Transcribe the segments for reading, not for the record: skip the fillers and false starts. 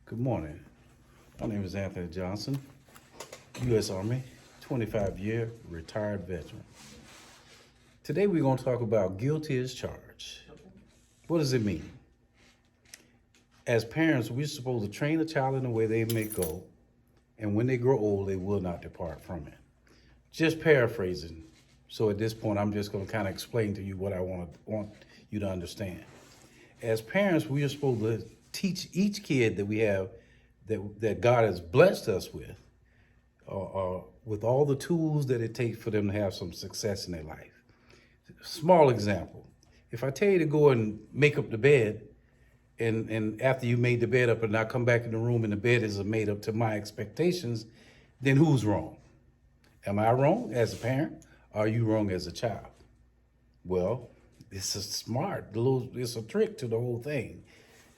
Good morning. My name is Anthony Johnson, U.S. Army, 25-year retired veteran. Today we're going to talk about guilty as charged. What does it mean? As parents, we're supposed to train a child in the way they may go, and when they grow old, they will not depart from it. Just paraphrasing. So at this point, I'm just going to kind of explain to you what I want you to understand. As parents, we are supposed to teach each kid that we have, that God has blessed us with all the tools that it takes for them to have some success in their life. Small example. If I tell you to go and make up the bed, and after you made the bed up and I come back in the room and the bed is made up to my expectations, then who's wrong? Am I wrong as a parent? Or are you wrong as a child? Well, it's a trick to the whole thing.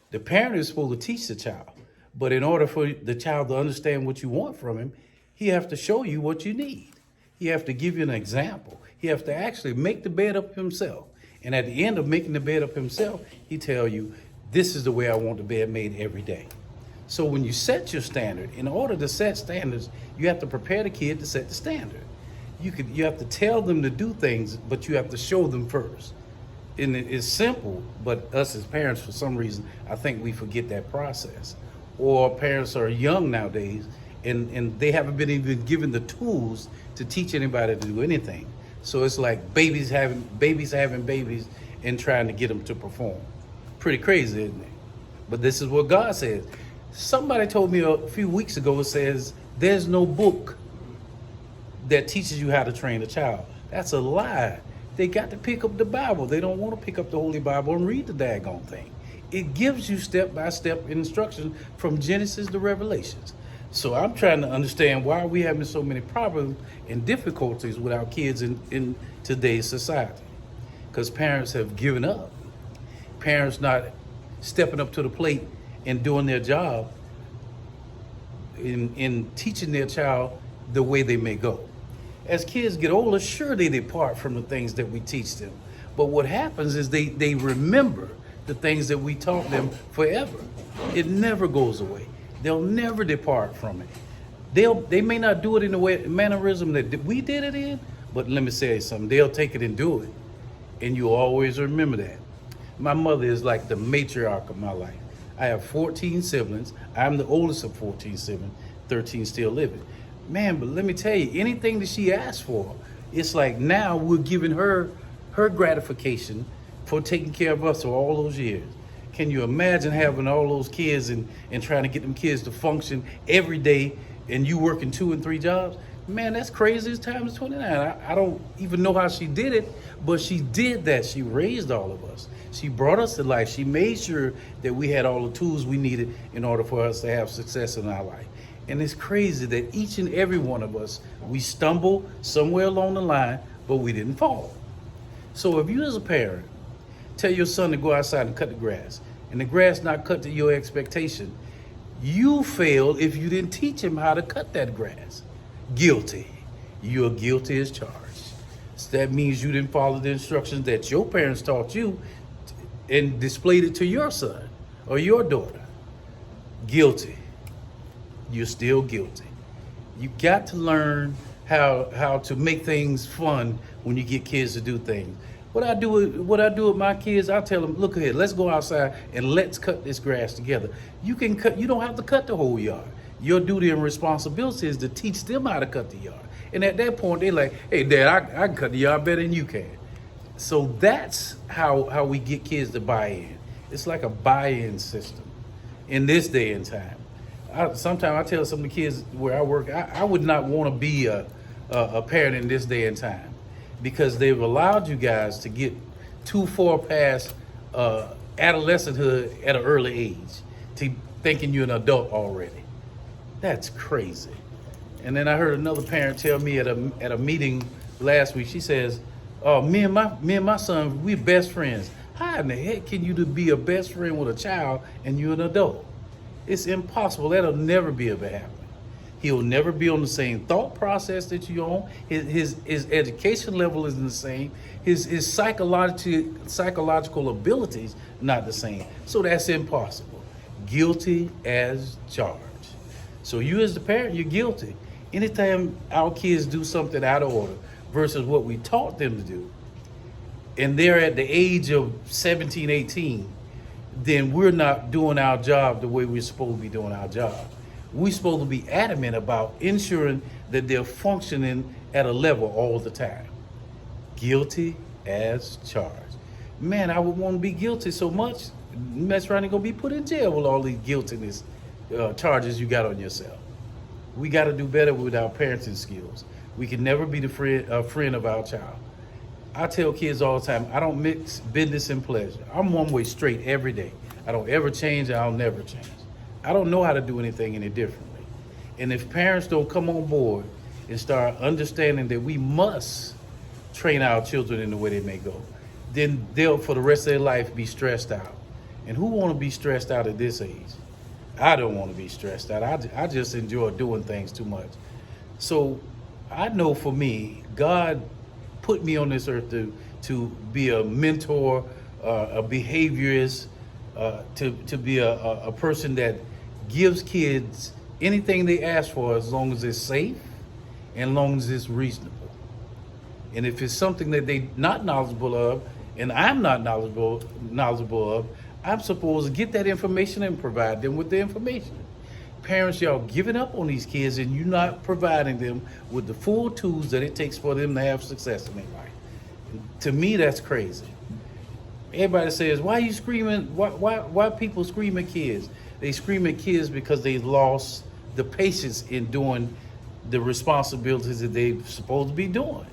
The parent is supposed to teach the child, but in order for the child to understand what you want from him, he has to show you what you need. He has to give you an example. He has to actually make the bed up himself. And at the end of making the bed up himself, he tell you, this is the way I want the bed made every day. So when you set your standard, in order to set standards, you have to prepare the kid to set the standard. You have to tell them to do things, but you have to show them first. And it's simple, but us as parents, for some reason, I think we forget that process. Or parents are young nowadays, and they haven't been even given the tools to teach anybody to do anything. So it's like babies having babies and trying to get them to perform. Pretty crazy, isn't it? But this is what God says. Somebody told me a few weeks ago, it says, there's no book that teaches you how to train a child. That's a lie. They got to pick up the Bible. They don't want to pick up the Holy Bible and read the daggone thing. It gives you step-by-step instruction from Genesis to Revelations. So I'm trying to understand why we're having so many problems and difficulties with our kids in today's society. Because parents have given up. Parents not stepping up to the plate and doing their job in teaching their child the way they may go. As kids get older, sure, they depart from the things that we teach them. But what happens is they remember the things that we taught them forever. It never goes away. They'll never depart from it. They may not do it in the mannerism that we did it in, but let me say something. They'll take it and do it. And you always remember that. My mother is like the matriarch of my life. I have 14 siblings. I'm the oldest of 14 siblings, 13 still living. Man, but let me tell you, anything that she asked for, it's like now we're giving her gratification for taking care of us for all those years. Can you imagine having all those kids and trying to get them kids to function every day and you working 2 and 3 jobs? Man, that's crazy as time is 29. I don't even know how she did it, but she did that. She raised all of us. She brought us to life. She made sure that we had all the tools we needed in order for us to have success in our life. And it's crazy that each and every one of us, we stumble somewhere along the line, but we didn't fall. So if you as a parent tell your son to go outside and cut the grass, and the grass not cut to your expectation, you failed if you didn't teach him how to cut that grass. Guilty. You're guilty as charged. So that means you didn't follow the instructions that your parents taught you and displayed it to your son or your daughter. Guilty. You're still guilty. You got to learn how to make things fun when you get kids to do things. What I do with my kids, I tell them, look ahead, let's go outside and let's cut this grass together. You don't have to cut the whole yard. Your duty and responsibility is to teach them how to cut the yard. And at that point, they're like, hey, Dad, I can cut the yard better than you can. So that's how we get kids to buy in. It's like a buy-in system in this day and time. Sometimes I tell some of the kids where I work, I would not want to be a parent in this day and time because they've allowed you guys to get too far past adolescenthood at an early age to thinking you're an adult already. That's crazy. And then I heard another parent tell me at a meeting last week, she says, "Oh, me and my son, we're best friends." How in the heck can you be a best friend with a child and you're an adult? It's impossible. That'll never be able to happen. He'll never be on the same thought process that you're on. His education level isn't the same. His psychological abilities not the same. So that's impossible. Guilty as charged. So you as the parent, you're guilty. Anytime our kids do something out of order versus what we taught them to do, and they're at the age of 17, 18, then we're not doing our job the way we're supposed to be doing our job. We're supposed to be adamant about ensuring that they're functioning at a level all the time. Guilty as charged. Man, I would want to be guilty so much, mess around and gonna be put in jail with all these guiltiness charges you got on yourself. We got to do better with our parenting skills. We can never be the friend of our child. I tell kids all the time, I don't mix business and pleasure. I'm one way straight every day. I don't ever change, and I'll never change. I don't know how to do anything any differently. And if parents don't come on board and start understanding that we must train our children in the way they may go, then they'll, for the rest of their life, be stressed out. And who want to be stressed out at this age? I don't want to be stressed out. I just enjoy doing things too much. So I know for me, God put me on this earth to be a mentor, a behaviorist, to be a person that gives kids anything they ask for as long as it's safe and as long as it's reasonable. And if it's something that they're not knowledgeable of, and I'm not knowledgeable of, I'm supposed to get that information and provide them with the information. Parents, y'all giving up on these kids and you're not providing them with the full tools that it takes for them to have success in their life. To me, that's crazy. Everybody says, why are you screaming? Why people scream at kids? They scream at kids because they lost the patience in doing the responsibilities that they're supposed to be doing.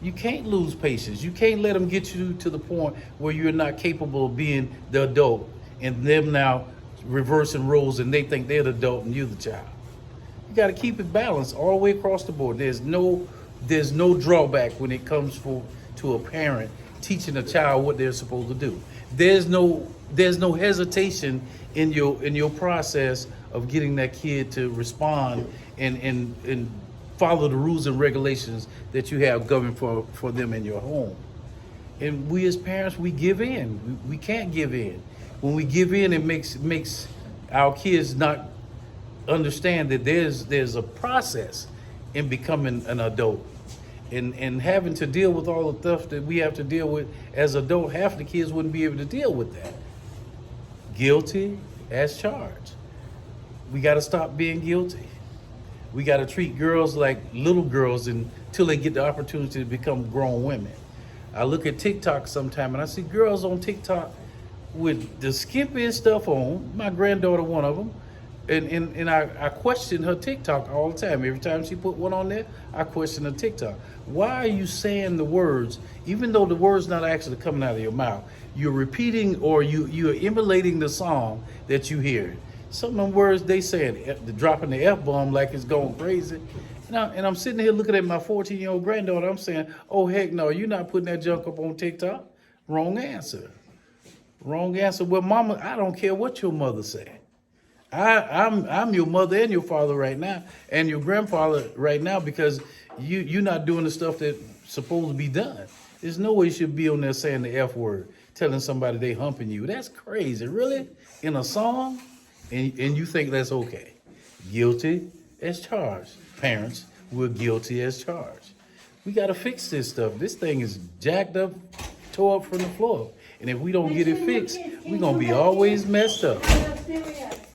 You can't lose patience. You can't let them get you to the point where you're not capable of being the adult and them now reversing roles and they think they're the adult and you're the child. You got to keep it balanced all the way across the board. There's no drawback when it comes to a parent teaching a child what they're supposed to do. There's no hesitation in your process of getting that kid to respond and follow the rules and regulations that you have governed for them in your home. And we as parents, we give in. We can't give in. When we give in, it makes our kids not understand that there's a process in becoming an adult. And having to deal with all the stuff that we have to deal with as adults, half the kids wouldn't be able to deal with that. Guilty as charged. We got to stop being guilty. We got to treat girls like little girls until they get the opportunity to become grown women. I look at TikTok sometime and I see girls on TikTok with the skimpiest stuff on. My granddaughter, one of them. And I question her TikTok all the time. Every time she put one on there, I question her TikTok. Why are you saying the words, even though the word's not actually coming out of your mouth? You're repeating or you're emulating the song that you hear. Some of them words they saying, dropping the F-bomb like it's going crazy. And I'm sitting here looking at my 14-year-old granddaughter. I'm saying, oh, heck no, you're not putting that junk up on TikTok. Wrong answer. Wrong answer. Well, mama, I don't care what your mother said. I'm your mother and your father right now, and your grandfather right now, because you're not doing the stuff that's supposed to be done. There's no way you should be on there saying the F word, telling somebody they humping you. That's crazy, really? In a song? And you think that's okay? Guilty as charged. Parents, we're guilty as charged. We got to fix this stuff. This thing is jacked up, tore up from the floor. And if we don't get it fixed, we're going to be always messed up.